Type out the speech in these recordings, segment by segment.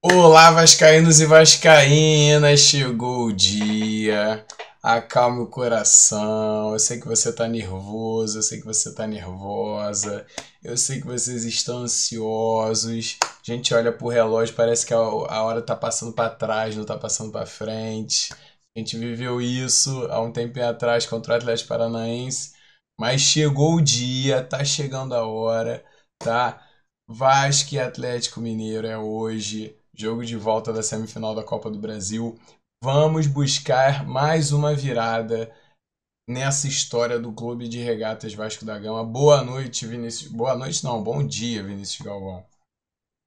Olá, vascaínos e vascaínas, chegou o dia. Acalme o coração. Eu sei que você tá nervoso, eu sei que você tá nervosa, eu sei que vocês estão ansiosos. A gente olha pro relógio, parece que a hora tá passando para trás, não tá passando para frente. A gente viveu isso há um tempinho atrás contra o Atlético Paranaense, mas chegou o dia, tá chegando a hora, tá? Vasco e Atlético Mineiro é hoje. Jogo de volta da semifinal da Copa do Brasil. Vamos buscar mais uma virada nessa história do Clube de Regatas Vasco da Gama. Boa noite, Vinícius. Boa noite, não. Bom dia, Vinícius Galvão.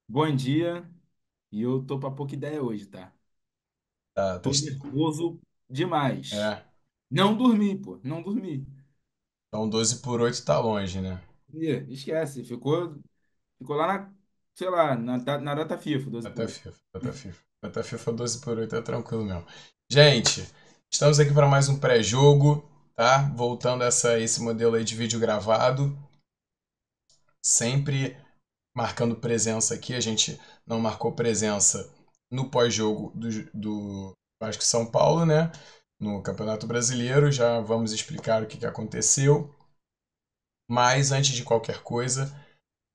Bom dia, e eu tô pra pouca ideia hoje, tá? Tá, tá, Tô nervoso demais. é. Não dormi, pô, não dormi. Então 12 por 8 tá longe, né? Esquece, ficou lá sei lá, na data FIFA, 12 por Data 8. FIFA, data FIFA. Data FIFA 12 por 8 é tranquilo mesmo. Gente, estamos aqui para mais um pré-jogo, tá? Voltando a esse modelo aí de vídeo gravado. Sempre marcando presença aqui. A gente não marcou presença no pós-jogo do Vasco São Paulo, né? No Campeonato Brasileiro. Já vamos explicar o que aconteceu. Mas antes de qualquer coisa,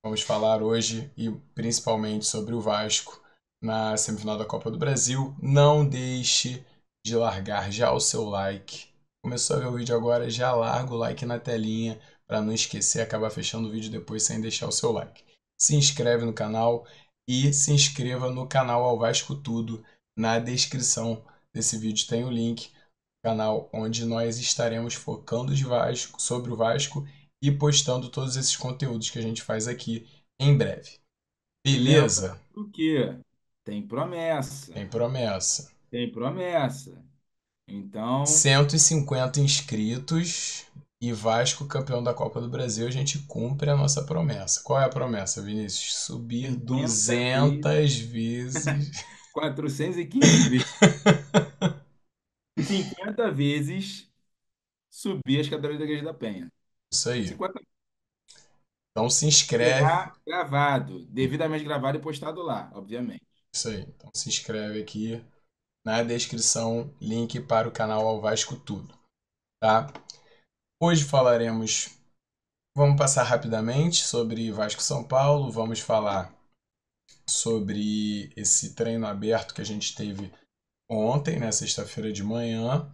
vamos falar hoje e principalmente sobre o Vasco na semifinal da Copa do Brasil. Não deixe de largar já o seu like. Começou a ver o vídeo agora, já larga o like na telinha para não esquecer, acabar fechando o vídeo depois sem deixar o seu like. Se inscreve no canal e se inscreva no canal Ao Vasco Tudo. Na descrição desse vídeo tem o link, canal onde nós estaremos focando de Vasco, sobre o Vasco e postando todos esses conteúdos que a gente faz aqui em breve. E Beleza? lembrando que tem promessa, Tem promessa. tem promessa. Então, 150 inscritos e Vasco campeão da Copa do Brasil, a gente cumpre a nossa promessa. Qual é a promessa, Vinícius? Subir 50 vezes, 200 vezes. 415 vezes, 50 vezes subir as escadarias da Igreja da Penha. Isso aí. 50 Então se inscreve. será gravado, devidamente gravado e postado lá, obviamente. Isso aí. Então se inscreve aqui na descrição, link para o canal Ao Vasco Tudo, tá? Hoje falaremos, vamos passar rapidamente sobre Vasco São Paulo, vamos falar sobre esse treino aberto que a gente teve ontem, na sexta-feira de manhã.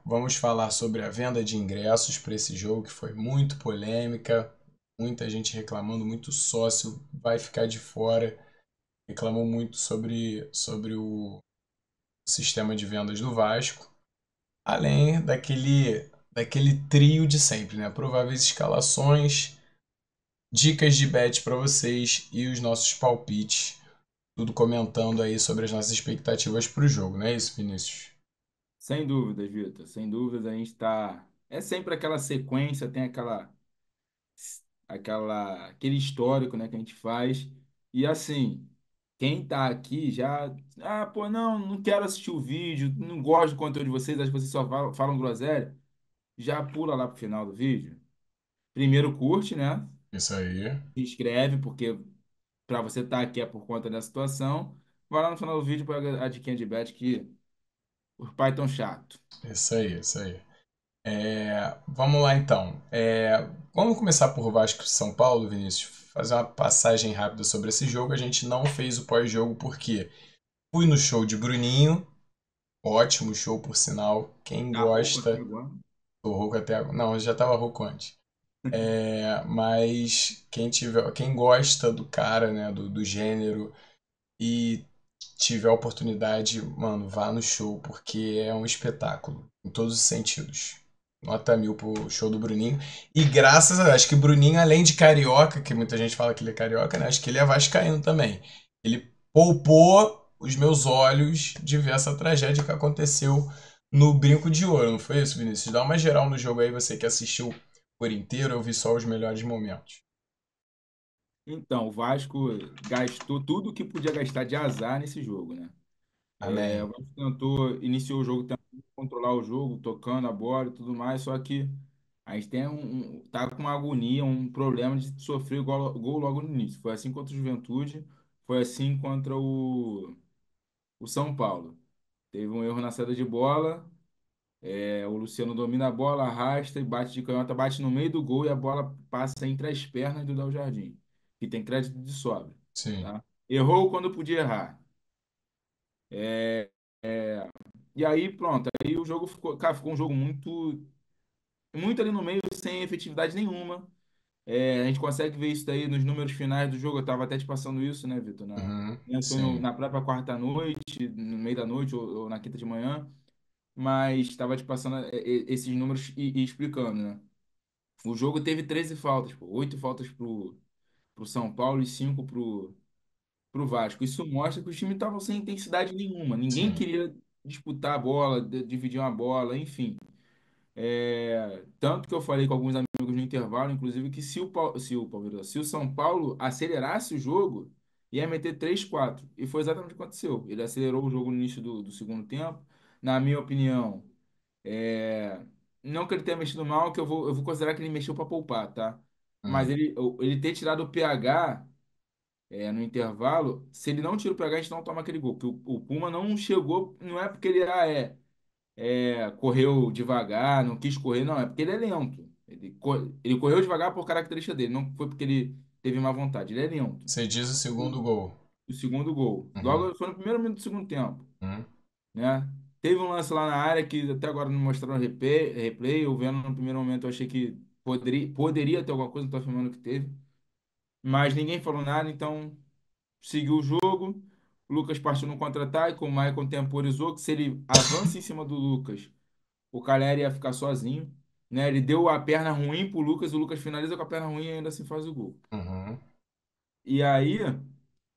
Vamos falar sobre a venda de ingressos para esse jogo que foi muito polêmica, muita gente reclamando, muito sócio vai ficar de fora, reclamou muito sobre o sistema de vendas do Vasco, além daquele trio de sempre, né? Prováveis escalações, dicas de bet para vocês e os nossos palpites, tudo comentando aí sobre as nossas expectativas para o jogo, não é isso, Vinícius? Sem dúvidas, Vitor. Sem dúvidas, a gente está. É sempre aquela sequência, tem aquele histórico, né, que a gente faz. E assim, quem tá aqui já. Ah, pô, não quero assistir o vídeo, não gosto do conteúdo de vocês, acho que vocês só falam groselha. Já pula lá pro final do vídeo. Primeiro curte, né? Isso aí, Se inscreve, porque para você estar aqui é por conta da situação. Vai lá no final do vídeo para a diquinha de bet que os pais tão chato. isso aí, isso aí. Vamos lá então. Vamos começar por Vasco e São Paulo, Vinícius. Fazer uma passagem rápida sobre esse jogo. A gente não fez o pós-jogo porque fui no show de Bruninho. Ótimo show, por sinal. Quem Tá rouco até gosta. agora. Tô rouco até agora. Não, eu já tava rouco antes. Mas quem gosta do cara, né, do gênero e tiver a oportunidade, mano, vá no show, porque é um espetáculo, em todos os sentidos. Nota 1000 pro show do Bruninho. E graças a Deus, acho que o Bruninho, além de carioca, que muita gente fala que ele é carioca, né? Acho que ele é vascaíno também. Ele poupou os meus olhos de ver essa tragédia que aconteceu no Brinco de Ouro, não foi isso, Vinícius? Dá uma geral no jogo aí, você que assistiu por inteiro, eu vi só os melhores momentos. Então, o Vasco gastou tudo que podia gastar de azar nesse jogo, né? O Amém. Vasco iniciou o jogo tentando controlar o jogo, tocando a bola e tudo mais, só que a gente tá com uma agonia, um problema de sofrer gol logo no início. Foi assim contra o Juventude, foi assim contra o São Paulo. Teve um erro na saída de bola. O Luciano domina a bola, arrasta e bate de canhota, bate no meio do gol e a bola passa entre as pernas do Léo Jardim, que tem crédito de sobra, Sim. tá? Errou quando podia errar. E aí, pronto, aí o jogo ficou, cara, ficou um jogo muito ali no meio, sem efetividade nenhuma. A gente consegue ver isso daí nos números finais do jogo. Eu tava até te passando isso, né, Vitor? Uhum. Foi Sim. na própria quarta-noite, no meio da noite ou na quinta de manhã, mas estava te passando esses números e explicando, né? O jogo teve 13 faltas, pô, 8 faltas pro São Paulo e 5 pro Vasco. Isso mostra que os times estavam sem intensidade nenhuma. Ninguém Sim. queria disputar a bola, dividir uma bola, enfim. Tanto que eu falei com alguns amigos no intervalo, inclusive, que se o São Paulo acelerasse o jogo, ia meter 3-4. E foi exatamente o que aconteceu. Ele acelerou o jogo no início do segundo tempo. Na minha opinião, é, não que ele tenha mexido mal, que eu vou considerar que ele mexeu para poupar, tá? Mas Uhum. ele ter tirado o PH no intervalo, se ele não tira o PH, a gente não toma aquele gol. Porque o Puma não chegou, não é porque ele correu devagar, não quis correr, não, é porque ele é lento. Ele correu devagar por característica dele, não foi porque ele teve má vontade, ele é lento. Você diz o O, segundo gol. o segundo gol. Uhum. Logo foi no primeiro minuto do segundo tempo, Uhum. né? Teve um lance lá na área que até agora não mostraram replay, eu vendo no primeiro momento eu achei que poderia ter alguma coisa, não tô afirmando que teve, mas ninguém falou nada, então seguiu o jogo. O Lucas partiu no contra-ataque, o Maicon temporizou que se ele avança em cima do Lucas, o Caleri ia ficar sozinho, né? Ele deu a perna ruim pro Lucas, o Lucas finaliza com a perna ruim e ainda assim faz o gol. Uhum. E aí,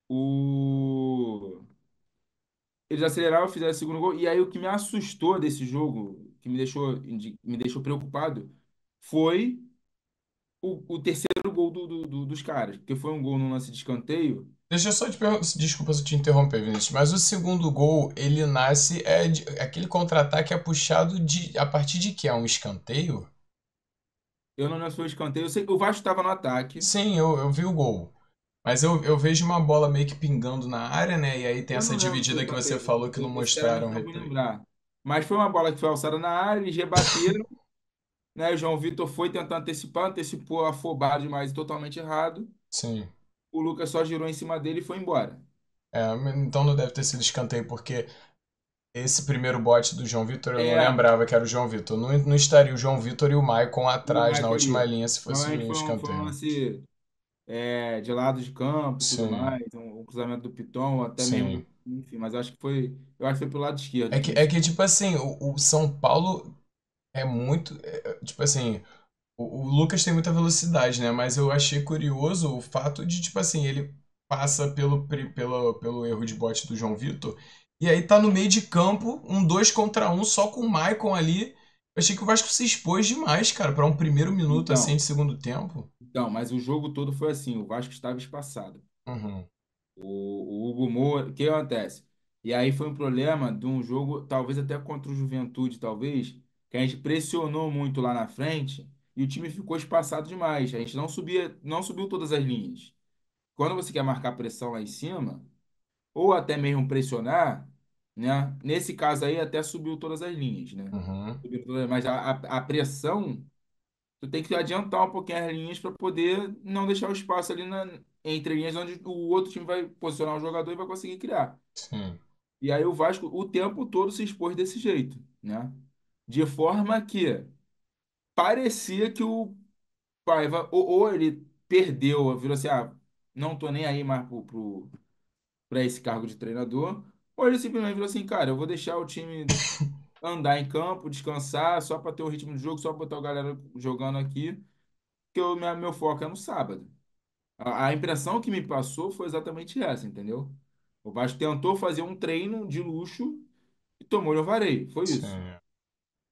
o... eles aceleraram, fizeram o segundo gol. E aí, o que me assustou desse jogo, que me deixou preocupado, foi o terceiro gol dos caras, porque foi um gol no lance de escanteio. Deixa eu só te perguntar, desculpa se eu te interromper, Vinícius, mas o segundo gol, ele nasce, aquele contra-ataque é puxado a partir de que? É um escanteio? Eu não lembro se foi escanteio. Eu sei que o Vasco estava no ataque. Sim, eu vi o gol. Mas eu vejo uma bola meio que pingando na área, né? E aí tem Eu essa não lembro se foi dividida que você escanteio. falou que não Eu sinceramente mostraram o não vou replay. lembrar. Mas foi uma bola que foi alçada na área, eles rebateram, né? O João Vitor foi tentar antecipar, antecipou afobado demais, totalmente errado. Sim. O Lucas só girou em cima dele e foi embora. É, então não deve ter sido escanteio, porque esse primeiro bote do João Vitor eu não É, lembrava que era o João Vitor. Não estaria o João Vitor e o Maicon e o atrás na Michael última ali. linha se fosse Normalmente um foi um escanteio. lance de lado de campo e tudo Sim, mais, um cruzamento do Piton, até sim. mesmo, enfim, mas eu acho que foi pelo lado esquerdo É que que, ele é que chutou. tipo assim, o São Paulo é muito. Tipo assim, o Lucas tem muita velocidade, né? Mas eu achei curioso o fato de, tipo assim, ele passa pelo erro de bote do João Vitor. E aí tá no meio de campo, um 2 contra 1 só com o Maicon ali. Eu achei que o Vasco se expôs demais, cara, pra um primeiro minuto assim Então, de segundo tempo. mas o jogo todo foi assim, o Vasco estava espaçado. Uhum, O Hugo Moura, o que acontece? E aí foi um problema de um jogo, talvez até contra o Juventude, talvez, que a gente pressionou muito lá na frente e o time ficou espaçado demais. A gente não subiu todas as linhas. Quando você quer marcar pressão lá em cima, ou até mesmo pressionar, né? Nesse caso aí até subiu todas as linhas, né? uhum, Mas a pressão, tu tem que adiantar um pouquinho as linhas para poder não deixar o espaço ali entre linhas onde o outro time vai posicionar o jogador e vai conseguir criar. sim, E aí o Vasco o tempo todo se expôs desse jeito, né? De forma que parecia que o Paiva, ou ele perdeu, virou assim, não tô nem aí mais para esse cargo de treinador, ou ele simplesmente virou assim, cara, eu vou deixar o time andar em campo, descansar, só para ter o ritmo de jogo, só botar a galera jogando aqui, que meu foco é no sábado. A impressão que me passou foi exatamente essa, entendeu? O Vasco tentou fazer um treino de luxo e tomou-lhe o vareio, foi isso. sim.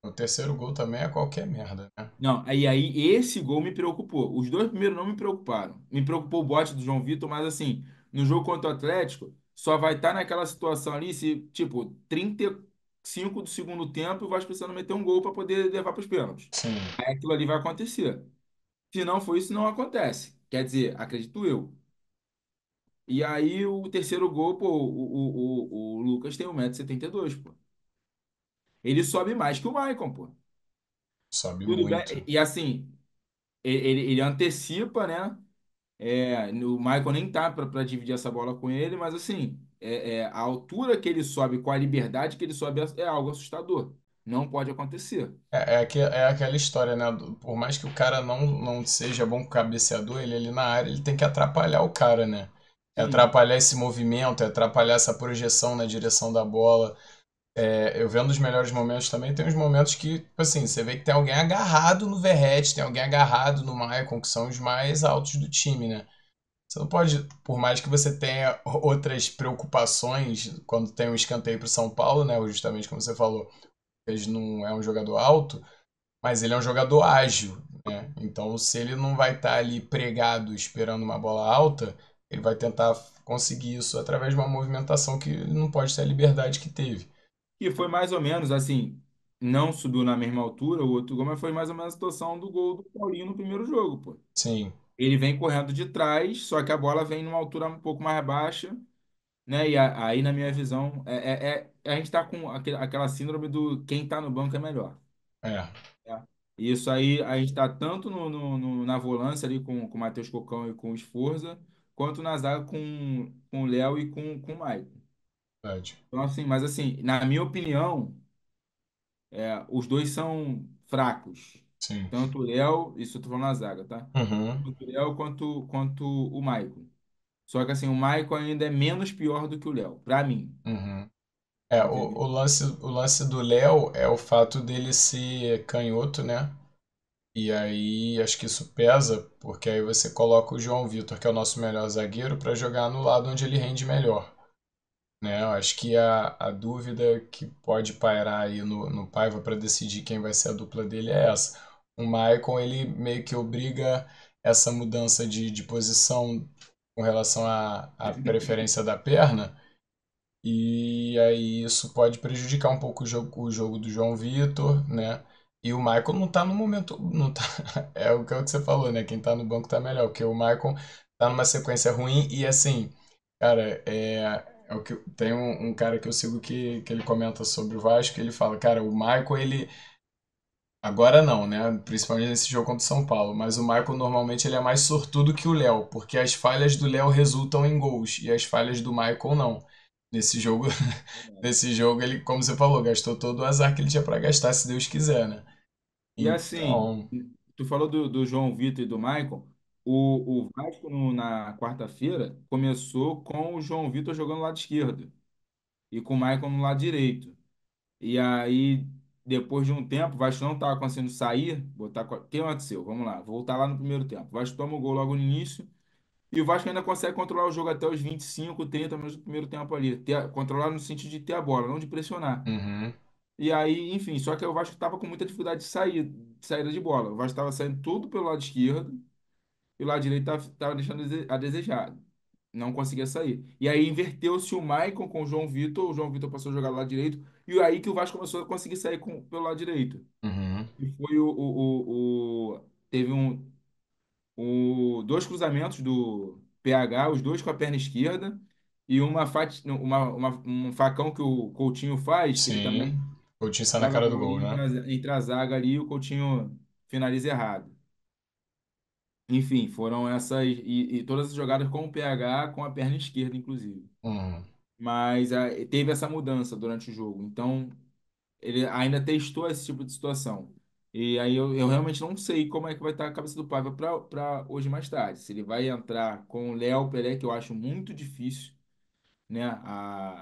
O terceiro gol também é qualquer merda, né? Não, aí esse gol me preocupou. Os dois primeiros não me preocuparam. Me preocupou o bote do João Vitor, mas assim, no jogo contra o Atlético, só vai estar naquela situação ali se, tipo, 35 do segundo tempo e o Vasco precisando meter um gol para poder levar para os pênaltis. Sim, Aí aquilo ali vai acontecer. Se não for isso, não acontece. Quer dizer, acredito eu. E aí o terceiro gol, pô, o Lucas tem 1,72 m, pô. Ele sobe mais que o Maicon, pô. Sobe Tudo muito. bem. E assim, ele antecipa, né? O Michael nem tá para dividir essa bola com ele, mas assim, a altura que ele sobe, com a liberdade que ele sobe é algo assustador. Não pode acontecer. É aquela história, né? Por mais que o cara não seja bom cabeceador, ele ali na área, ele tem que atrapalhar o cara, né? É Sim. atrapalhar esse movimento, é atrapalhar essa projeção na direção da bola. Eu vendo os melhores momentos também, tem uns momentos que, tipo assim, você vê que tem alguém agarrado no Verratti, tem alguém agarrado no Maicon, que são os mais altos do time, né? Você não pode, por mais que você tenha outras preocupações quando tem um escanteio para o São Paulo, né? Justamente como você falou, ele não é um jogador alto, mas ele é um jogador ágil, né? Então, se ele não vai estar ali pregado esperando uma bola alta, ele vai tentar conseguir isso através de uma movimentação que ele não pode ter a liberdade que teve. E foi mais ou menos assim, não subiu na mesma altura o outro gol, mas foi mais ou menos a situação do gol do Paulinho no primeiro jogo, pô. Sim, Ele vem correndo de trás, só que a bola vem numa altura um pouco mais baixa, né? E aí, na minha visão, a gente tá com aquela síndrome do quem tá no banco é melhor. é, É. Isso aí, a gente está tanto na volância ali com o Matheus Cocão e com o Sforza, quanto na zaga com o Léo e com o Maicon. verdade. Então, assim, mas assim, na minha opinião, os dois são fracos. Sim. Tanto o Léo, isso eu tô falando na zaga, tá? Uhum, Tanto o Léo quanto o Maicon. Só que assim, o Maicon ainda é menos pior do que o Léo, pra mim, uhum. O entendeu? lance do Léo é o fato dele ser canhoto, né? E aí acho que isso pesa, porque aí você coloca o João Vitor, que é o nosso melhor zagueiro, para jogar no lado onde ele rende melhor. Né? Eu acho que a dúvida que pode pairar aí no Paiva para decidir quem vai ser a dupla dele é essa. O Maicon, ele meio que obriga essa mudança de posição com relação à preferência da perna, e aí isso pode prejudicar um pouco o jogo do João Vitor, né? E o Maicon não tá no momento. Não tá, é o que você falou, né? Quem tá no banco tá melhor, porque o Maicon tá numa sequência ruim e assim, cara, é o que tem um cara que eu sigo que ele comenta sobre o Vasco, ele fala, cara, o Maicon, ele. Agora não, né? Principalmente nesse jogo contra o São Paulo. Mas o Maicon normalmente ele é mais sortudo que o Léo, porque as falhas do Léo resultam em gols e as falhas do Maicon não. Nesse jogo, nesse jogo ele, como você falou, gastou todo o azar que ele tinha pra gastar, se Deus quiser, né? E assim, Então, tu falou do João Vitor e do Maicon. O Vasco na quarta-feira começou com o João Vitor jogando no lado esquerdo e com o Maicon no lado direito. E aí, depois de um tempo, o Vasco não estava conseguindo sair. O que aconteceu? Vamos lá, voltar lá no primeiro tempo. O Vasco toma o gol logo no início e o Vasco ainda consegue controlar o jogo até os 25, 30 minutos do primeiro tempo ali. Controlar no sentido de ter a bola, não de pressionar. uhum, E aí, enfim, só que o Vasco estava com muita dificuldade de saída de bola. O Vasco estava saindo tudo pelo lado esquerdo e o lado direito estava deixando a desejar. Não conseguia sair. E aí inverteu-se o Maicon com o João Vitor. O João Vitor passou a jogar do lado direito. E aí que o Vasco começou a conseguir sair pelo lado direito. uhum, E foi teve dois cruzamentos do PH, os dois com a perna esquerda. E um facão que o Coutinho faz, que ele sim. também O Coutinho sai na joga a cara do bola gol, né? entre a zaga ali e o Coutinho finaliza errado. Enfim, foram essas. E todas as jogadas com o PH com a perna esquerda, inclusive. Uhum, Mas teve essa mudança durante o jogo. Então, ele ainda testou esse tipo de situação. E aí eu realmente não sei como é que vai estar a cabeça do Paiva para hoje mais tarde. Se ele vai entrar com o Léo Pelé, que eu acho muito difícil, né?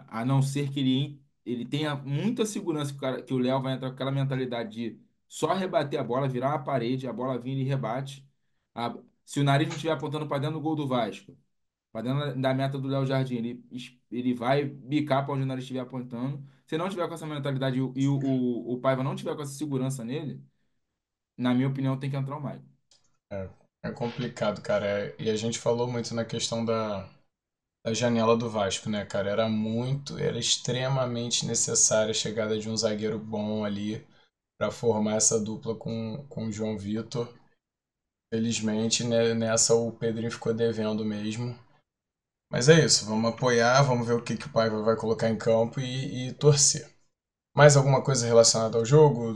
A não ser que ele tenha muita segurança que que o Léo vai entrar com aquela mentalidade de só rebater a bola, virar uma parede, a bola vir e rebate. Se o nariz não estiver apontando para dentro do gol do Vasco, para dentro da meta do Léo Jardim, ele vai bicar para onde o nariz estiver apontando. Se não tiver com essa mentalidade e o Paiva não tiver com essa segurança nele, na minha opinião, tem que entrar o Maicon. é, é complicado, cara. E a gente falou muito na questão da janela do Vasco, né, cara? Era extremamente necessária a chegada de um zagueiro bom ali para formar essa dupla com o João Vitor. Felizmente, né, nessa o Pedrinho ficou devendo mesmo. Mas é isso, vamos apoiar, vamos ver o que o Paiva vai colocar em campo e torcer. Mais alguma coisa relacionada ao jogo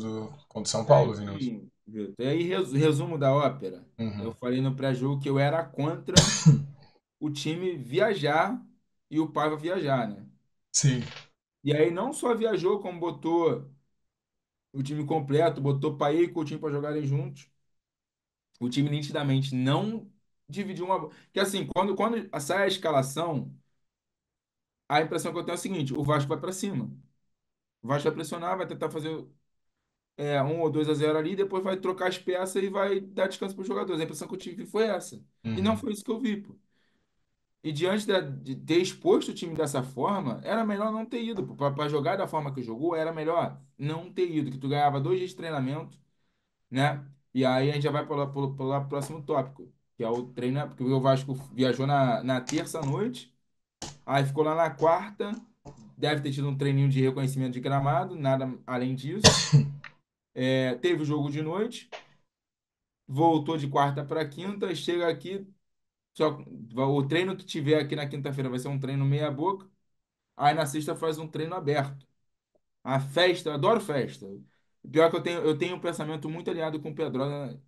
contra o São Paulo, Vinícius? Sim, Vitor. E aí, resumo da ópera. Eu Uhum. falei no pré-jogo que eu era contra o time viajar e o Paiva viajar, né? Sim. E aí não só viajou, como botou o time completo, botou Paê e Coutinho para jogarem juntos. O time nitidamente não dividiu uma. Que assim, quando sai a escalação, a impressão que eu tenho é o seguinte: o Vasco vai para cima. O Vasco vai pressionar, vai tentar fazer 1 ou 2 a 0 ali, depois vai trocar as peças e vai dar descanso para os jogadores. A impressão que eu tive foi essa. E não Uhum. foi isso que eu vi, pô. E diante de ter exposto o time dessa forma, era melhor não ter ido. Para jogar da forma que jogou, era melhor não ter ido, que tu ganhava 2 dias de treinamento, né? E aí a gente já vai para o próximo tópico, que é o treino, porque o Vasco viajou na terça-noite, aí ficou lá na quarta, deve ter tido um treininho de reconhecimento de gramado, nada além disso. Teve o jogo de noite, voltou de quarta para quinta, chega aqui, só, o treino que tiver aqui na quinta-feira vai ser um treino meia boca, aí na sexta faz um treino aberto. A festa, eu adoro festa. Pior que eu tenho um pensamento muito alinhado com o Pedrosa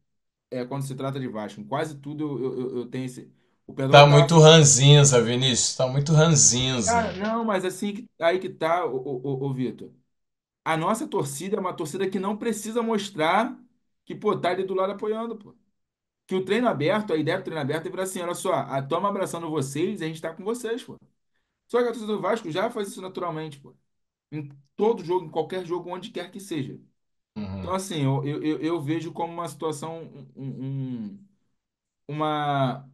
quando se trata de Vasco. Em quase tudo eu tenho esse. O Tá Pedrosa tava muito falando. ranzinza, Vinícius. Tá muito ranzinza. Cara, não, mas assim, aí que tá, ô Vitor. A nossa torcida é uma torcida que não precisa mostrar que, pô, tá ali do lado apoiando, pô. Que o treino aberto, a ideia do treino aberto é virar assim, olha só, toma abraçando vocês, a gente tá com vocês, pô. Só que a torcida do Vasco já faz isso naturalmente, pô. Em todo jogo, em qualquer jogo, onde quer que seja. Então, Uhum. assim, eu vejo como uma situação, uma,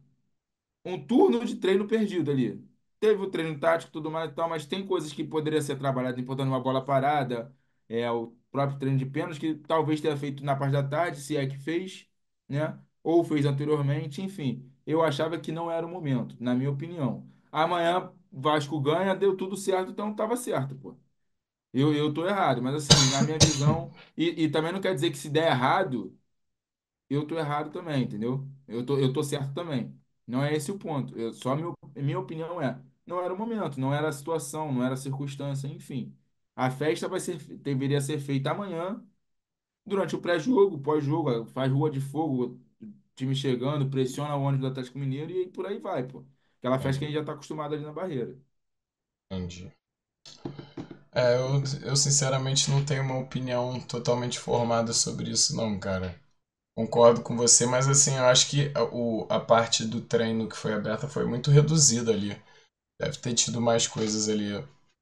um turno de treino perdido ali. Teve o treino tático e tudo mais e tal, mas tem coisas que poderiam ser trabalhadas, importando uma bola parada, o próprio treino de pênalti, que talvez tenha feito na parte da tarde, se é que fez, né? Ou fez anteriormente, enfim. Eu achava que não era o momento, na minha opinião. Amanhã, Vasco ganha, deu tudo certo, então estava certo, pô. Eu tô errado, mas assim, na minha visão, e também não quer dizer que se der errado eu tô errado também, entendeu? Eu tô certo também. Não é esse o ponto. Minha opinião não era o momento, não era a situação, não era a circunstância, enfim. A festa deveria ser feita amanhã, durante o pré-jogo, pós-jogo, faz rua de fogo, time chegando, pressiona o ônibus do Atlético Mineiro e por aí vai, pô. Aquela festa que a Entendi. gente já tá acostumado ali na barreira. Entendi. Eu sinceramente não tenho uma opinião totalmente formada sobre isso, não, cara. Concordo com você, mas assim, eu acho que a parte do treino que foi aberta foi muito reduzida ali. Deve ter tido mais coisas ali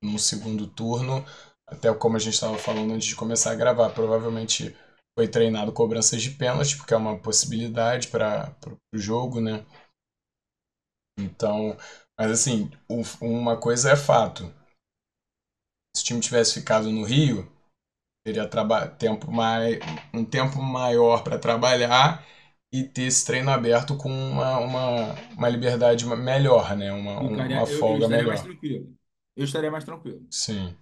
no segundo turno, até como a gente estava falando antes de começar a gravar. Provavelmente foi treinado cobranças de pênalti, porque é uma possibilidade para o jogo, né? Então, mas assim, uma coisa é fato. Se o time tivesse ficado no Rio, teria um tempo maior para trabalhar e ter esse treino aberto com uma liberdade melhor, né? Uma Eu folga estaria mais melhor. tranquilo. Eu estaria mais tranquilo. Sim.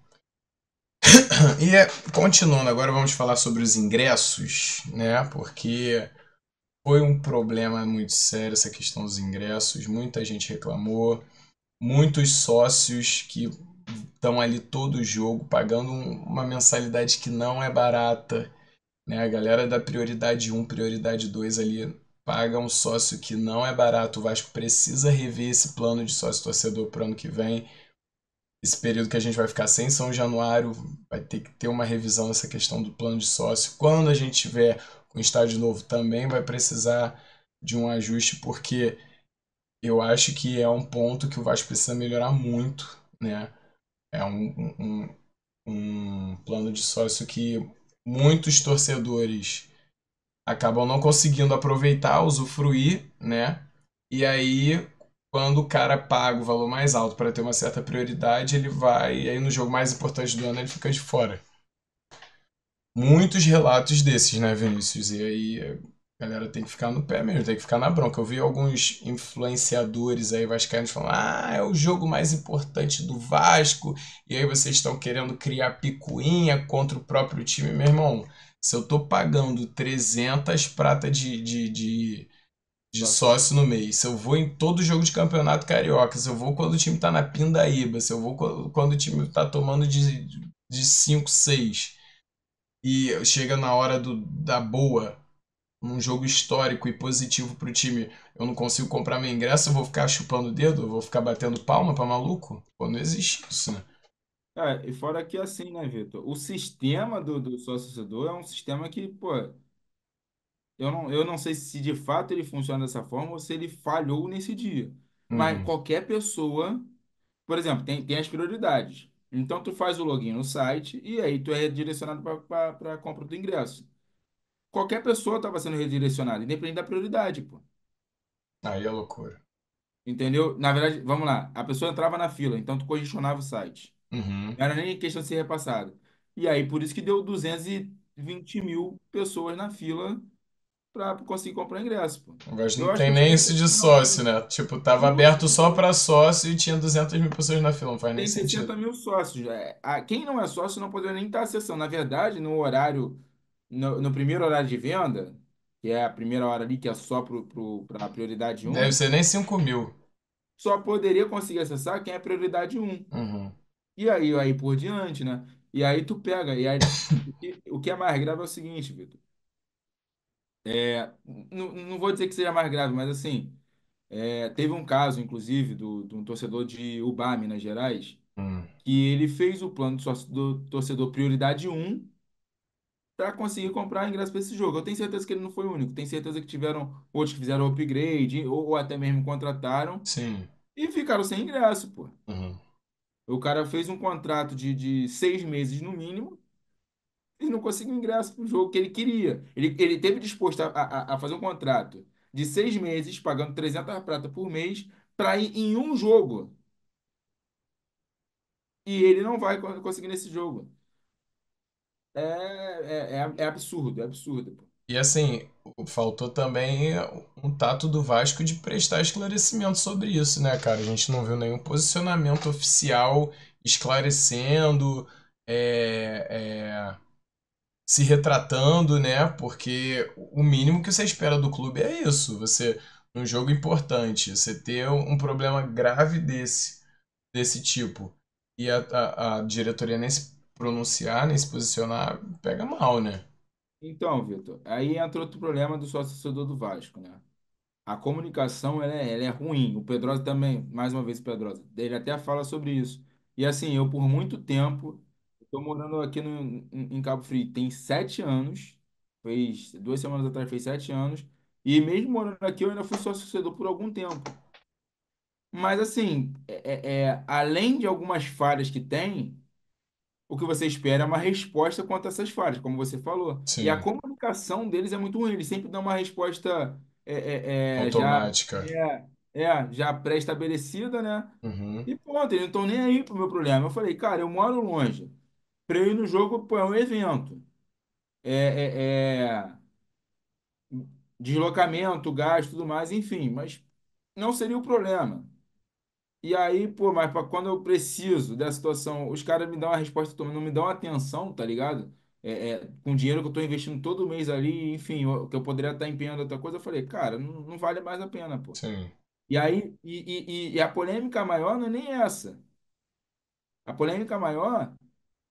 E continuando, agora vamos falar sobre os ingressos, né? Porque foi um problema muito sério essa questão dos ingressos. Muita gente reclamou, muitos sócios que estão ali todo o jogo pagando uma mensalidade que não é barata, né? A galera da prioridade um, prioridade 2 ali paga um sócio que não é barato. O Vasco precisa rever esse plano de sócio torcedor para o ano que vem. Esse período que a gente vai ficar sem São Januário, vai ter que ter uma revisão nessa questão do plano de sócio. Quando a gente tiver com o estádio novo, também vai precisar de um ajuste, porque eu acho que é um ponto que o Vasco precisa melhorar muito, né? É um plano de sócio que muitos torcedores acabam não conseguindo aproveitar, usufruir, né? E aí, quando o cara paga o valor mais alto para ter uma certa prioridade, ele vai, e aí no jogo mais importante do ano ele fica de fora. Muitos relatos desses, né, Vinícius? E aí a galera tem que ficar no pé mesmo, tem que ficar na bronca. Eu vi alguns influenciadores aí vascaínos falando: ah, é o jogo mais importante do Vasco, e aí vocês estão querendo criar picuinha contra o próprio time. Meu irmão, se eu tô pagando 300 prata de Sócio sócio torcedor. no mês. Se eu vou em todo jogo de campeonato carioca, se eu vou quando o time tá na pindaíba, se eu vou quando o time tá tomando de 5 seis e chega na hora da boa, num jogo histórico e positivo pro time, eu não consigo comprar meu ingresso, eu vou ficar chupando o dedo, eu vou ficar batendo palma pra maluco? Pô, não existe isso, né? E fora que assim, né, Vitor? O sistema do sócio torcedor é um sistema que, pô, eu não sei se de fato ele funciona dessa forma ou se ele falhou nesse dia. Mas Uhum. qualquer pessoa, por exemplo, tem as prioridades. Então, tu faz o login no site e aí tu é redirecionado para a compra do ingresso. Qualquer pessoa estava sendo redirecionada, independente da prioridade, pô. Aí é loucura. Entendeu? Na verdade, vamos lá, a pessoa entrava na fila, então tu congestionava o site. Uhum. Não era nem questão de ser repassado. E aí, por isso que deu 220 mil pessoas na fila para conseguir comprar ingresso, pô. Mas não Eu acho tem que nem foi isso de sócio, intencionalmente. né? Tipo, tava aberto só Impossível. pra sócio e tinha 200 mil pessoas na fila, não faz nem Tem sentido. 60 mil sócios. Quem não é sócio não poderia nem estar acessando. Na verdade, no horário, no primeiro horário de venda, que é a primeira hora ali, que é só para a prioridade Deve um, ser nem 5 mil. só poderia conseguir acessar quem é prioridade um. Uhum. E aí por diante, né? E aí tu pega. E aí, o que é mais grave é o seguinte, Vitor. Não vou dizer que seja mais grave, mas assim, teve um caso, inclusive, de um torcedor de Ubá, Minas Gerais, Hum. que ele fez o plano do torcedor prioridade um para conseguir comprar ingresso para esse jogo. Eu tenho certeza que ele não foi o único. Tenho certeza que tiveram outros que fizeram upgrade ou até mesmo contrataram Sim. e ficaram sem ingresso, pô. Uhum. O cara fez um contrato de 6 meses no mínimo e não conseguiu ingresso para o jogo que ele queria. Ele teve disposto a fazer um contrato de 6 meses, pagando 300 prata por mês, para ir em um jogo. E ele não vai conseguir nesse jogo. É absurdo, é absurdo, pô. E assim, faltou também um tato do Vasco de prestar esclarecimento sobre isso, né, cara? A gente não viu nenhum posicionamento oficial esclarecendo, é, é, se retratando, né? Porque o mínimo que você espera do clube é isso. Você, num jogo importante, você ter um problema grave desse tipo e a diretoria nem se pronunciar, nem se posicionar, pega mal, né? Então, Vitor, aí entra outro problema do sócio-torcedor do Vasco, né? A comunicação ela é ruim. O Pedrosa também, mais uma vez, o Pedrosa, ele até fala sobre isso. E assim, eu por muito tempo, estou morando aqui em Cabo Frio, tem 7 anos, fez 2 semanas atrás, fez 7 anos, e mesmo morando aqui, eu ainda fui sócio-torcedor por algum tempo. Mas assim, além de algumas falhas que tem, o que você espera é uma resposta quanto a essas falhas, como você falou. E a Sim, comunicação deles é muito ruim, eles sempre dão uma resposta já, automática. já pré-estabelecida, né? Uhum. E pronto, eles não estão nem aí pro meu problema. Eu falei, cara, eu moro longe. Para eu ir no jogo, pô, é um evento. É, deslocamento, gasto, tudo mais, enfim, mas não seria o problema. E aí, pô, mas pra quando eu preciso dessa situação, os caras me dão uma resposta, não me dão atenção, tá ligado? Com o dinheiro que eu tô investindo todo mês ali, enfim, que eu poderia estar empenhando outra coisa, eu falei, cara, não vale mais a pena, pô. Sim. E aí, e a polêmica maior não é nem essa. A polêmica maior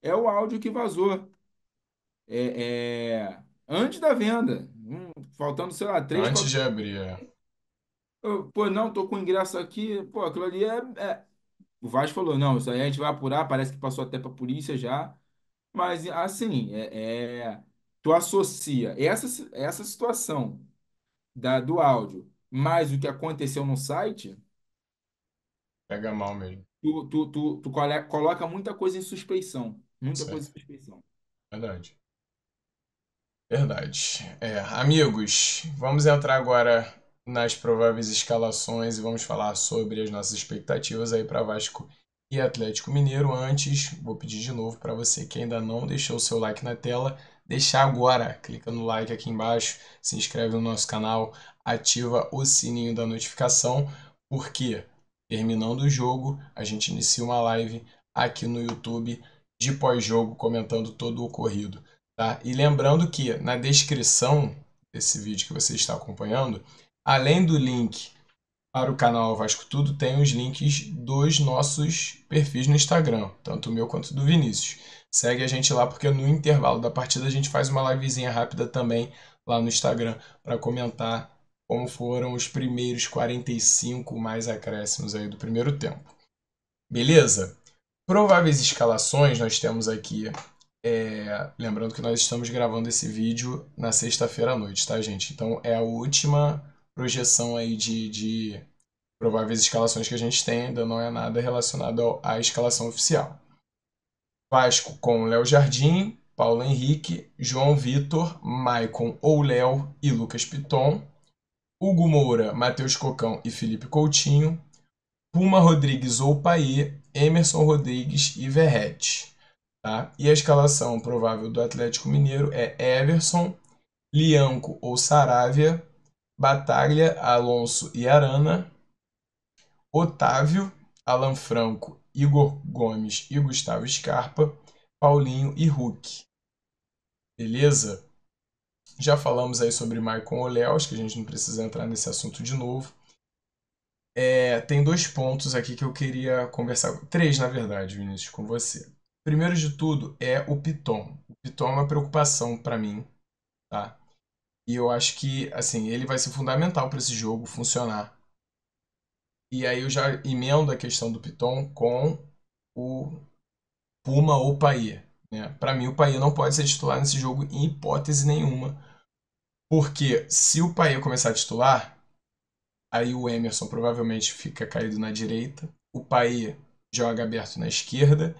é o áudio que vazou. Antes da venda, faltando, sei lá, três, Antes quatro. de abrir, Pô, não, tô com ingresso aqui. Pô, aquilo ali o Vasco falou, não, isso aí a gente vai apurar, parece que passou até para a polícia já. Mas, assim, tu associa essa situação do áudio mais o que aconteceu no site, pega mal mesmo. tu coloca muita coisa em suspeição. Muita Isso é coisa em suspeição. verdade. Verdade. Amigos, vamos entrar agora nas prováveis escalações e vamos falar sobre as nossas expectativas aí para Vasco e Atlético Mineiro. Antes, vou pedir de novo para você que ainda não deixou o seu like na tela, deixar agora. Clica no like aqui embaixo, se inscreve no nosso canal, ativa o sininho da notificação, porque terminando o jogo, a gente inicia uma live aqui no YouTube de pós-jogo comentando todo o ocorrido. Tá? E lembrando que na descrição desse vídeo que você está acompanhando, Além do link para o canal Vasco Tudo, tem os links dos nossos perfis no Instagram, tanto o meu quanto do Vinícius. Segue a gente lá porque no intervalo da partida a gente faz uma livezinha rápida também lá no Instagram para comentar como foram os primeiros 45 mais acréscimos aí do primeiro tempo. Beleza? Prováveis escalações nós temos aqui. Lembrando que nós estamos gravando esse vídeo na sexta-feira à noite, tá, gente? Então é a última projeção aí de prováveis escalações que a gente tem, ainda não é nada relacionado à escalação oficial. Vasco com Léo Jardim, Paulo Henrique, João Vitor, Maicon ou Léo e Lucas Piton, Hugo Moura, Matheus Cocão e Felipe Coutinho, Puma Rodrigues ou Paê, Emerson Rodrigues e Verrete. Tá? E a escalação provável do Atlético Mineiro é Everson, Lianco ou Saravia, Bataglia, Alonso e Arana, Otávio, Alan Franco, Igor Gomes e Gustavo Scarpa, Paulinho e Hulk. Beleza? Já falamos aí sobre Maicon Oléu, acho que a gente não precisa entrar nesse assunto de novo. Tem dois pontos aqui que eu queria conversar, três na verdade, Vinícius, com você. Primeiro de tudo é o Piton. O Piton é uma preocupação para mim, tá? E eu acho que assim ele vai ser fundamental para esse jogo funcionar. E aí eu já emendo a questão do Piton com o Puma ou Paê. Né? Para mim, o Paê não pode ser titular nesse jogo em hipótese nenhuma. Porque se o Paê começar a titular, aí o Emerson provavelmente fica caído na direita. O Paê joga aberto na esquerda.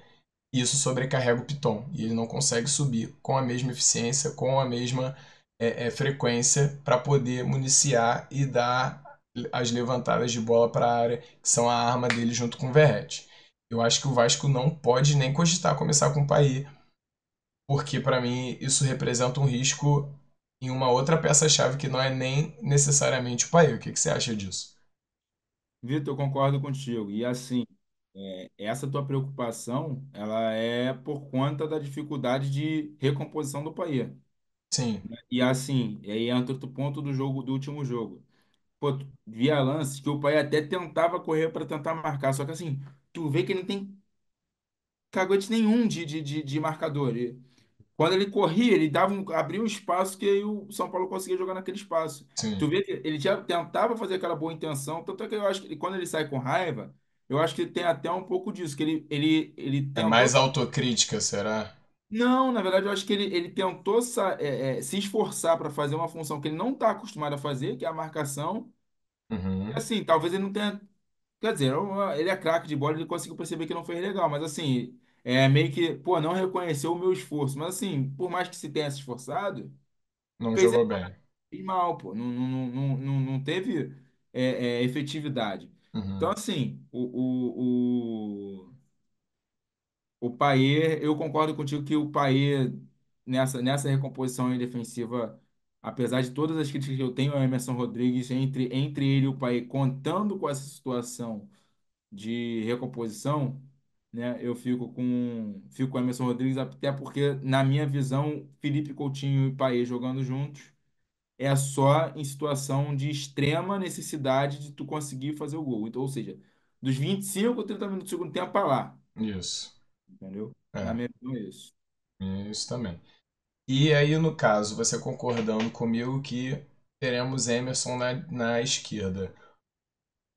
E isso sobrecarrega o Piton. E ele não consegue subir com a mesma eficiência, com a mesma frequência para poder municiar e dar as levantadas de bola para a área, que são a arma dele junto com o Verratti. Eu acho que o Vasco não pode nem cogitar começar com o Paê, porque para mim isso representa um risco em uma outra peça-chave que não é nem necessariamente o Paê. O que você acha disso? Vitor, eu concordo contigo. E assim, essa tua preocupação, ela é por conta da dificuldade de recomposição do Paê. Sim, E assim, e aí entra outro ponto do jogo, do último jogo. Pô, via lances que o Paê até tentava correr para tentar marcar, só que assim, tu vê que ele não tem caguete nenhum de marcador. Quando ele corria, ele abria um espaço que aí o São Paulo conseguia jogar naquele espaço. sim. Tu vê que ele já tentava fazer aquela boa intenção, tanto é que eu acho que quando ele sai com raiva, eu acho que tem até um pouco disso, que ele É tentou. mais autocrítica, será? Não, na verdade, eu acho que ele tentou se esforçar para fazer uma função que ele não está acostumado a fazer, que é a marcação. E Uhum. assim, talvez ele não tenha. Quer dizer, ele é craque de bola, ele conseguiu perceber que não fez legal, mas assim, meio que, pô, não reconheceu o meu esforço. Mas assim, por mais que se tenha se esforçado. Não Fez jogou bem. fez mal, pô. Não teve efetividade. Então, Uhum. assim, o Payet, eu concordo contigo que o Payet, nessa recomposição defensiva, apesar de todas as críticas que eu tenho ao Emerson Rodrigues, entre ele e o Payet, contando com essa situação de recomposição, né, eu fico com o Emerson Rodrigues, até porque, na minha visão, Felipe Coutinho e Payet jogando juntos é só em situação de extrema necessidade de tu conseguir fazer o gol. Então, ou seja, dos 25 ou 30 minutos do segundo tempo para lá, Isso. entendeu? Na É, minha visão é isso. isso também. E aí, no caso, você concordando comigo que teremos Emerson na esquerda.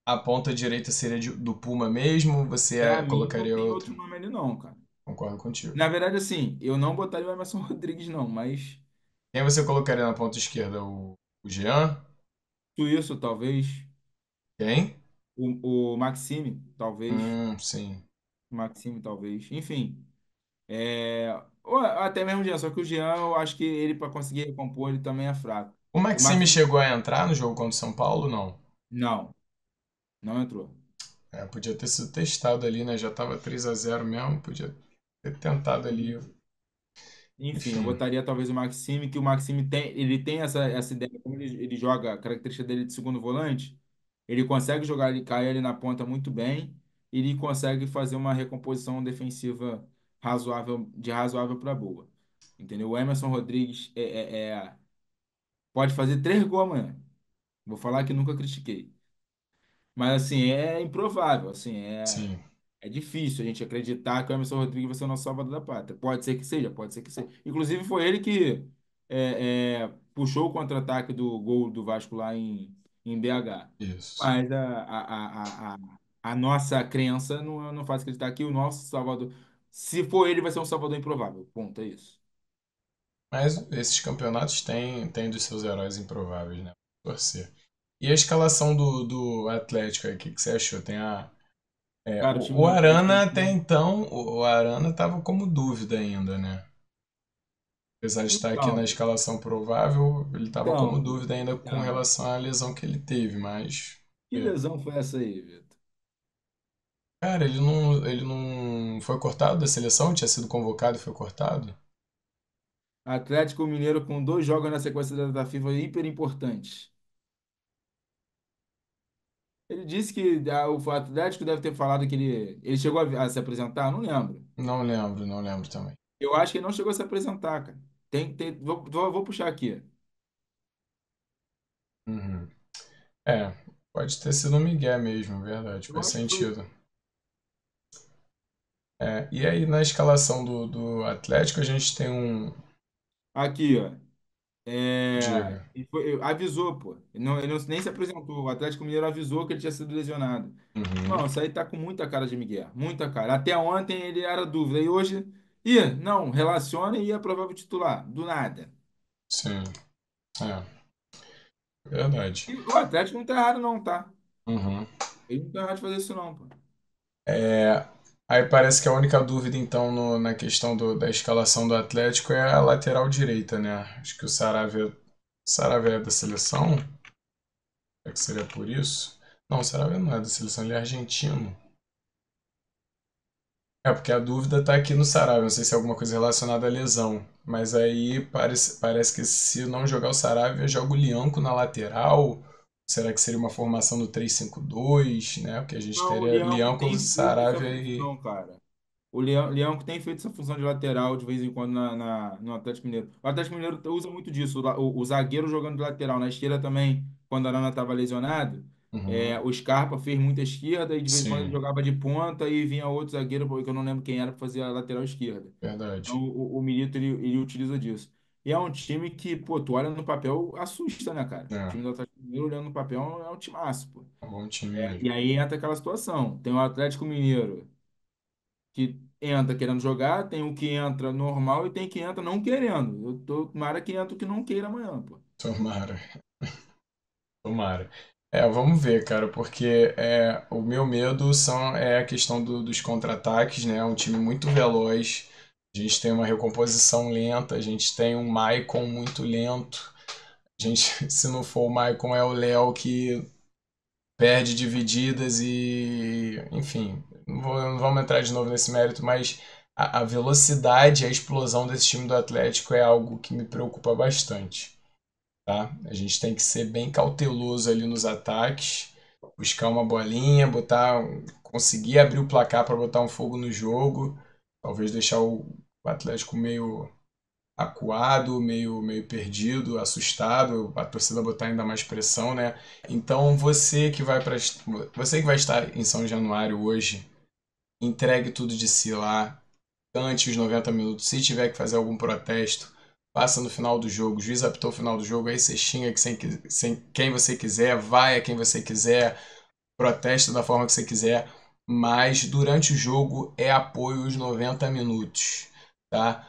A ponta direita seria do Puma mesmo? Você Para mim, não colocaria tem outro? outro nome ali não, cara. Concordo contigo. Na verdade, assim, eu não botaria o Emerson Rodrigues não, mas Quem você colocaria na ponta esquerda? O Jean? isso talvez, Quem? o Maxime, talvez, Sim. enfim. Ou até mesmo o Jean, só que o Jean, eu acho que ele, para conseguir recompor, ele também é fraco. O O Maxime Maxime, chegou a entrar no jogo contra o São Paulo? Não. não, não entrou. Podia ter sido testado ali, né? Já tava 3-0 mesmo, podia ter tentado ali. Enfim, eu Enfim, botaria talvez o Maxime, que o Maxime ele tem essa ideia, como ele joga, a característica dele de segundo volante, ele consegue jogar, ele cai ali na ponta muito bem, e ele consegue fazer uma recomposição defensiva razoável, de razoável para boa. Entendeu? O Emerson Rodrigues pode fazer 3 gols amanhã. Vou falar que nunca critiquei. Mas, assim, é improvável, assim, Sim. é difícil a gente acreditar que o Emerson Rodrigues vai ser o nosso salvador da pátria. Pode ser que seja, pode ser que seja. Inclusive, foi ele que puxou o contra-ataque do gol do Vasco lá em BH. Isso. Mas a nossa crença não faz acreditar que o nosso salvador, se for ele, vai ser um salvador improvável. Ponto, é isso. Mas esses campeonatos têm dos seus heróis improváveis, né? Torcer. E a escalação do Atlético aí, o que você achou? Tem Cara, o time o do Atlético Arana até aqui. então, o Arana estava como dúvida ainda, né? Apesar de estar aqui na Então, escalação provável, ele estava como então, dúvida ainda com então, relação à lesão que ele teve, mas. que lesão foi essa aí, Vitor? Cara, ele não foi cortado da seleção? Tinha sido convocado e foi cortado? Atlético Mineiro com 2 jogos na sequência da FIFA hiper importantes. Ele disse que o Atlético deve ter falado que ele chegou a se apresentar, não lembro. Não lembro também. Eu acho que ele não chegou a se apresentar, cara. Vou puxar aqui. Uhum. É, pode ter sido um migué mesmo, verdade, Eu faz acho que foi. sentido. E aí na escalação do Atlético a gente tem um. Aqui, ó. Diga. Avisou, pô. Nem se apresentou. O Atlético Mineiro avisou que ele tinha sido lesionado. Uhum. Não, isso aí tá com muita cara de Miguel. Muita cara. Até ontem ele era dúvida. E hoje. Ih, não, relaciona e é provável titular. Do nada. Sim, é, verdade. E o Atlético não tá errado, não, tá? Uhum. Ele não tá errado de fazer isso, não, pô. É, aí parece que a única dúvida, então, na questão da escalação do Atlético é a lateral direita, né? Acho que o Saravia é da seleção? É que seria por isso? Não, o Saravia não é da seleção, ele é argentino. É, porque a dúvida tá aqui no Saravia, não sei se é alguma coisa relacionada à lesão. Mas aí parece que se não jogar o Saravia, joga o Lianco na lateral. Será que seria uma formação do 3-5-2, né? Porque a gente Não, o teria Leão que Lianco, tem feito essa Saravia e. função, cara. O Leão que tem feito essa função de lateral de vez em quando no Atlético Mineiro. O Atlético Mineiro usa muito disso, o zagueiro jogando de lateral. Na esquerda também, quando a Arana estava lesionado, Uhum, o Scarpa fez muita esquerda e de vez em quando ele sim, jogava de ponta e vinha outro zagueiro, porque eu não lembro quem era, para fazer a lateral esquerda. Então verdade. o Milito ele utiliza disso. E é um time que, pô, tu olha no papel, assusta, né, cara? O É, time do Atlético Mineiro olhando no papel é um timaço, pô. é um bom time mesmo. E aí entra aquela situação. Tem o Atlético Mineiro que entra querendo jogar, tem o que entra normal e tem que entra não querendo. Eu tô tomara que entra o que não queira amanhã, pô. Tomara, tomara. Vamos ver, cara, porque o meu medo é a questão dos contra-ataques, né? É um time muito veloz, a gente tem uma recomposição lenta, a gente tem um Maicon muito lento. A gente, se não for o Maicon, é o Léo que perde divididas e, enfim, não vamos entrar de novo nesse mérito, mas a velocidade, a explosão desse time do Atlético é algo que me preocupa bastante, tá? A gente tem que ser bem cauteloso ali nos ataques, buscar uma bolinha, conseguir abrir o placar para botar um fogo no jogo, talvez deixar o Atlético meio acuado, meio perdido, assustado, a torcida botar ainda mais pressão, né? Então você que vai estar em São Januário hoje, entregue tudo de si lá, ante os 90 minutos. Se tiver que fazer algum protesto, passa no final do jogo. O juiz apitou o final do jogo, aí você xinga sem quem você quiser, vai a quem você quiser, protesta da forma que você quiser, mas durante o jogo é apoio os 90 minutos, tá?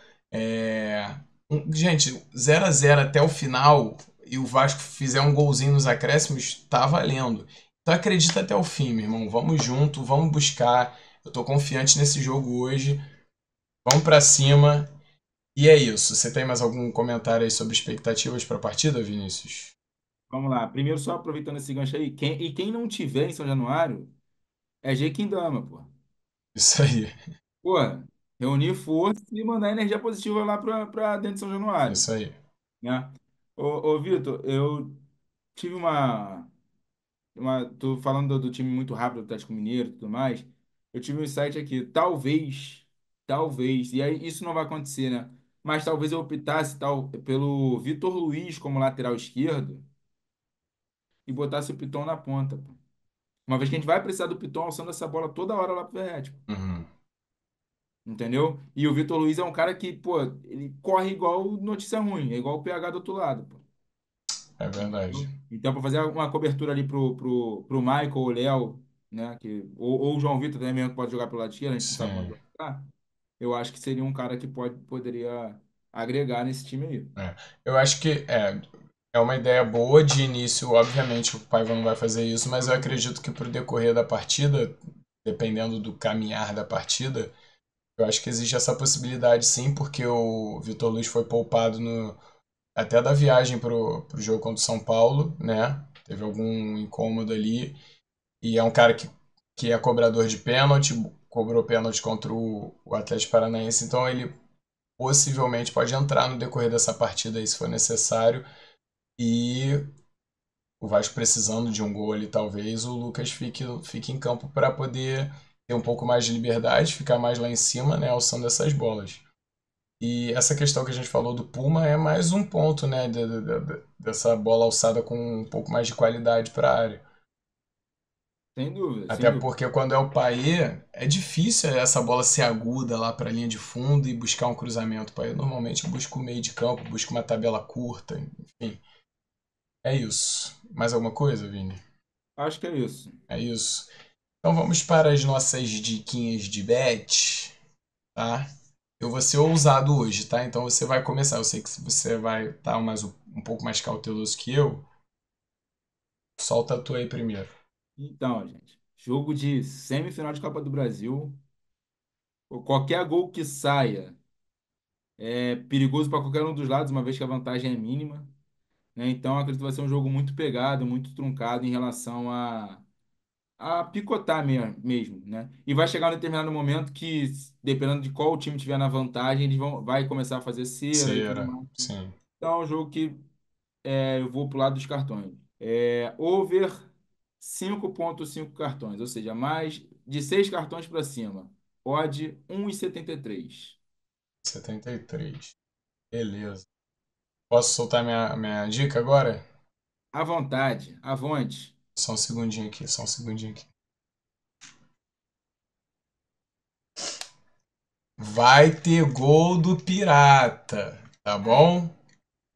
Gente, 0-0 até o final e o Vasco fizer um golzinho nos acréscimos, tá valendo. Então acredita até o fim, meu irmão. Vamos junto, vamos buscar. Eu tô confiante nesse jogo hoje. Vamos pra cima. E é isso. Você tem mais algum comentário aí sobre expectativas para a partida, Vinícius? Vamos lá. Primeiro, só aproveitando esse gancho aí, quem não tiver em São Januário é Jequindama, pô. Isso aí. Pô, reunir força e mandar energia positiva lá pra dentro de São Januário, Isso aí. né? Ô, Vitor, eu tive tô falando do time muito rápido do Atlético Mineiro e tudo mais. Eu tive um insight aqui. Talvez, e aí isso não vai acontecer, né? Mas talvez eu optasse pelo Vitor Luiz como lateral esquerdo, e botasse o Piton na ponta, pô. Uma vez que a gente vai precisar do Piton alçando essa bola toda hora lá pro Verratti, pô. Uhum. Entendeu? E o Vitor Luiz é um cara que, pô, ele corre igual notícia ruim, é igual o PH do outro lado, pô. É verdade. Entendeu? Então, para fazer uma cobertura ali pro Michael, o Léo, né? Ou o João Vitor também mesmo que pode jogar pelo lado esquerdo, a gente não sabe quando Sim. vai jogar. Eu acho que seria um cara que poderia agregar nesse time aí. É. Eu acho que é uma ideia boa de início. Obviamente, o Paiva não vai fazer isso, mas eu acredito que pro decorrer da partida, dependendo do caminhar da partida, eu acho que existe essa possibilidade sim, porque o Vitor Luiz foi poupado até da viagem pro jogo contra o São Paulo, né? Teve algum incômodo ali. E é um cara que é cobrador de pênalti, cobrou pênalti contra o Atlético Paranaense, então ele possivelmente pode entrar no decorrer dessa partida aí se for necessário. E o Vasco precisando de um gol ali, talvez o Lucas fique em campo para poder ter um pouco mais de liberdade, ficar mais lá em cima, né, alçando essas bolas. E essa questão que a gente falou do Puma é mais um ponto, né, dessa bola alçada com um pouco mais de qualidade para a área. Sem dúvida, sem Até dúvida. porque quando é o Payet, é difícil essa bola ser aguda lá para a linha de fundo e buscar um cruzamento. O Payet normalmente busca o meio de campo, busca uma tabela curta, enfim. É isso. Mais alguma coisa, Vini? Acho que é isso. É isso. Então vamos para as nossas diquinhas de bet, tá? Eu vou ser ousado hoje, tá? Então você vai começar. Eu sei que você vai estar um pouco mais cauteloso que eu. Solta a tua aí primeiro. Então, gente, jogo de semifinal de Copa do Brasil, qualquer gol que saia é perigoso para qualquer um dos lados, uma vez que a vantagem é mínima, né? Então, acredito que vai ser um jogo muito pegado, muito truncado em relação a picotar mesmo, né? E vai chegar um determinado momento que, dependendo de qual time tiver na vantagem, vai começar a fazer cera e tudo Cera, mais. sim. Então, é um jogo que eu vou pro lado dos cartões. Over 5,5 cartões, ou seja, mais de 6 cartões para cima. Odd 1,73. 73. Beleza. Posso soltar minha dica agora? À vontade, avante. Só um segundinho aqui, só um segundinho aqui. Vai ter gol do Pirata, tá bom?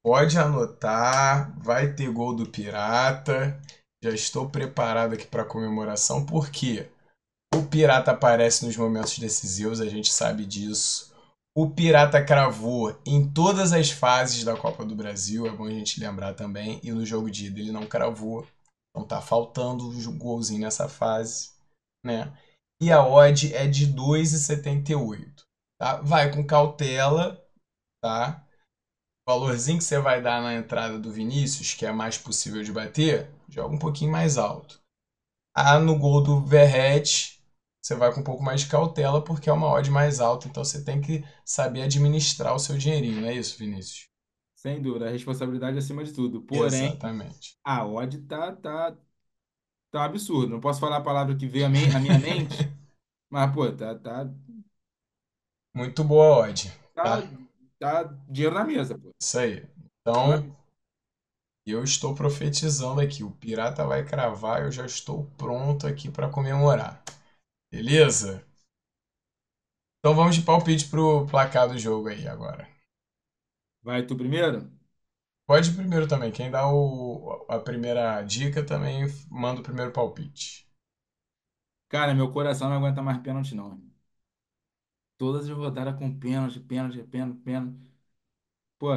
Pode anotar, vai ter gol do Pirata. Já estou preparado aqui para a comemoração, porque o Pirata aparece nos momentos decisivos, a gente sabe disso. O Pirata cravou em todas as fases da Copa do Brasil, é bom a gente lembrar também. E no jogo de ida ele não cravou, então tá faltando um golzinho nessa fase, né? E a odd é de 2,78, tá? Vai com cautela, tá? O valorzinho que você vai dar na entrada do Vinícius, que é mais possível de bater, joga um pouquinho mais alto. No gol do Verratti, você vai com um pouco mais de cautela, porque é uma odd mais alta, então você tem que saber administrar o seu dinheirinho, não é isso, Vinícius? Sem dúvida, a responsabilidade acima de tudo. Porém, Exatamente. a odd tá um absurdo. Não posso falar a palavra que veio à minha mente, mas, pô, Muito boa odd, tá, tá? tá dinheiro na mesa, pô. Isso aí. Dinheiro na Então, mesa. eu estou profetizando aqui. O Pirata vai cravar, eu já estou pronto aqui para comemorar. Beleza? Então vamos de palpite pro placar do jogo aí agora. Vai tu primeiro? Pode ir primeiro também. Quem dá a primeira dica também manda o primeiro palpite. Cara, meu coração não aguenta mais pênalti, não. Todas as rodadas com pênalti, pênalti, pênalti, pênalti. Pô,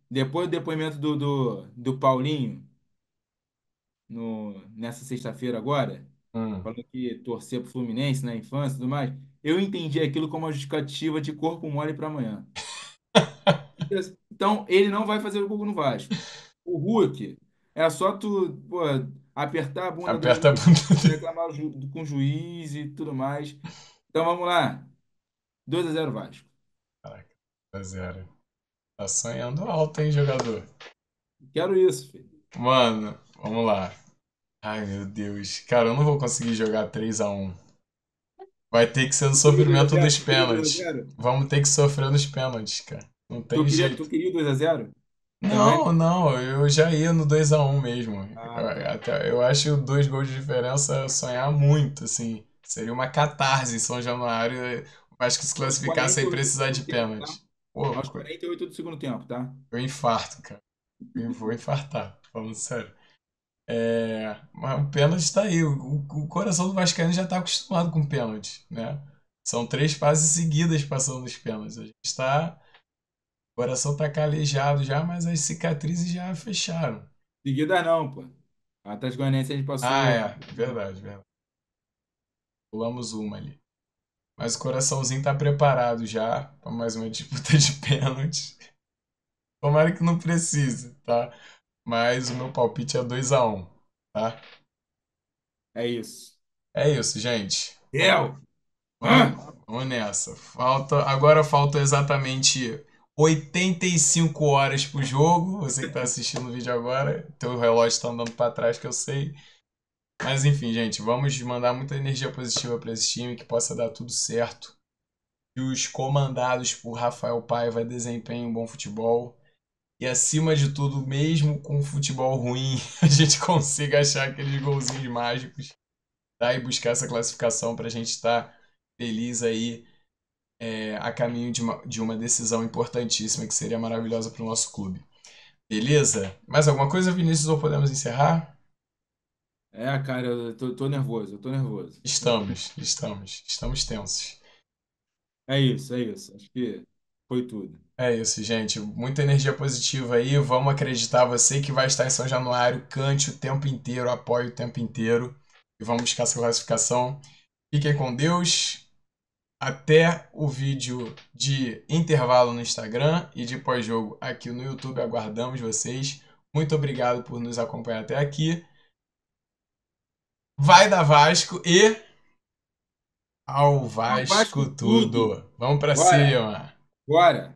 depois do depoimento do Paulinho, nessa sexta-feira agora, Hum. falando que torcer pro Fluminense na infância e tudo mais, eu entendi aquilo como uma justificativa de corpo mole para amanhã. Então, ele não vai fazer o gol no Vasco. O Hulk, é só tu, pô, apertar a bunda dele Aperta a ali, bunda dele. reclamar com o juiz e tudo mais. Então, vamos lá. 2-0 Vasco. Caraca, 2-0. Tá sonhando alto, hein, jogador? Quero isso, filho. Mano, vamos lá. Ai, meu Deus. Cara, eu não vou conseguir jogar 3-1. Vai ter que ser no Tu queria dois a sofrimento zero dos Tu queria 2 a pênaltis. zero Vamos ter que sofrer nos pênaltis, cara. Não tem Tu jeito. queria o 2-0? Não, não, eu já ia no 2-1 mesmo. Ah, tá. Eu acho 2 gols de diferença sonhar muito, assim. Seria uma catarse em São Januário. Eu acho que se Aos classificar sem 48 do precisar de segundo tempo, tá? pênalti. Pô, Aos 48 do segundo tempo, tá? eu infarto, cara. Eu vou infartar, falando sério. Mas o pênalti tá aí. O coração do Vascaíno já tá acostumado com pênalti, né? São 3 fases seguidas passando os pênaltis. A gente está. O coração tá calejado já, mas as cicatrizes já fecharam. Seguida não, pô. A Atlético Goianiense a gente Ah, passou. verdade, verdade. Pulamos uma ali. Mas o coraçãozinho tá preparado já para mais uma disputa de pênalti. Tomara que não precise, tá? Mas o meu palpite é 2-1, tá? É isso. É isso, gente. Eu! Vamos, Ah! vamos nessa. Agora faltam exatamente 85 horas pro jogo. Você que tá assistindo o vídeo agora, teu relógio tá andando para trás que eu sei. Mas enfim, gente, vamos mandar muita energia positiva para esse time, que possa dar tudo certo. Que os comandados por Rafael Paiva desempenhem um bom futebol. E acima de tudo, mesmo com futebol ruim, a gente consiga achar aqueles golzinhos mágicos, tá? E buscar essa classificação para a gente estar feliz aí a caminho de uma decisão importantíssima que seria maravilhosa para o nosso clube. Beleza? Mais alguma coisa, Vinícius, ou podemos encerrar? É, cara, tô nervoso, eu tô nervoso. Estamos tensos. É isso, é isso. Acho que foi tudo. É isso, gente. Muita energia positiva aí. Vamos acreditar. Você que vai estar em São Januário, cante o tempo inteiro, apoie o tempo inteiro. E vamos buscar essa classificação. Fiquem com Deus. Até o vídeo de intervalo no Instagram e de pós-jogo aqui no YouTube. Aguardamos vocês. Muito obrigado por nos acompanhar até aqui. Vai dar Vasco e ao Ao Vasco Vasco tudo. tudo. Vamos pra Bora, cima. bora.